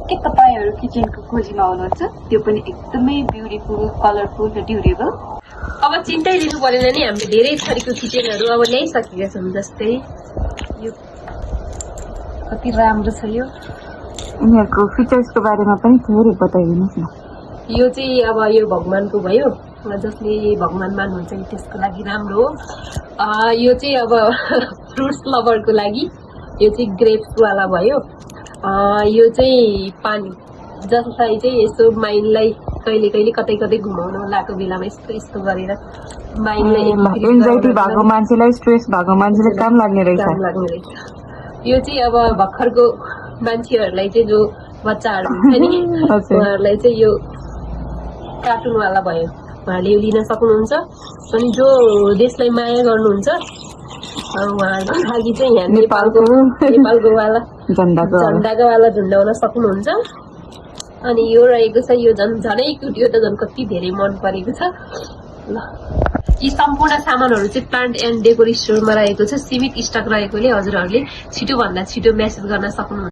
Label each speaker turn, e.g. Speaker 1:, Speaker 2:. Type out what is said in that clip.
Speaker 1: के तपाईहरु किचनको खोजीमा हुनुहुन्छ त्यो पनि एकदमै ब्युटिफुल कलरफुल र ड्युरेबल
Speaker 2: अब चिन्तै लिनु परेन नि हामीले धेरै थरीको किचनहरु अब ल्याइसकेका छौं जस्तै यो
Speaker 1: कति राम्रो छ यो
Speaker 3: यिनीहरुको फिचर्सको बारेमा पनि थोरै बताइदिनुस् न
Speaker 2: यो चाहिँ अब यो भगवानको भयो जसले भगवान मान्नुहुन्छ त्यसको लागि राम्रो हो यो चाहिँ अब फ्रुट्स लभरको लागि यो चाहिँ ग्रेप्स वाला भयो यो चाहिँ पानी जसलाई चाहिँ यसो माइन्डलाई कहिले कहिले कतै कतै घुमाउन लागेको बेलामा यस्तो यस्तो गरेर माइन्डलाई
Speaker 3: एन्जाइटी भएको मान्छेलाई स्ट्रेस भएको मान्छेलाई काम लाग्ने रहेछ
Speaker 2: यो चाहिँ अब भर्खरको मान्छेहरूलाई चाहिँ जो बच्चाहरू हुन्छ नि उहाँहरूलाई चाहिँ यो कार्टुन वाला भयो उहाँले यो लिन सक्नुहुन्छ अनि जो देशलाई माया गर्नुहुन्छ उहाँहरूको लागि चाहिँ यहाँ नेपालको वाला झन्डाको वाला झुन्डाउन सक्नुहुन्छ अनि यो रहेको छ यो झनै क्युट यो त झन् कति धेरै मन परेको छ ल यी सम्पूर्ण सामानहरू चाहिँ प्लान्ट एन्ड डेकोर स्टोरमा रहेको छ सीमित स्टक रहेकोले हजुरहरूले छिटो भन्दा छिटो मेसेज गर्न सक्नुहुन्छ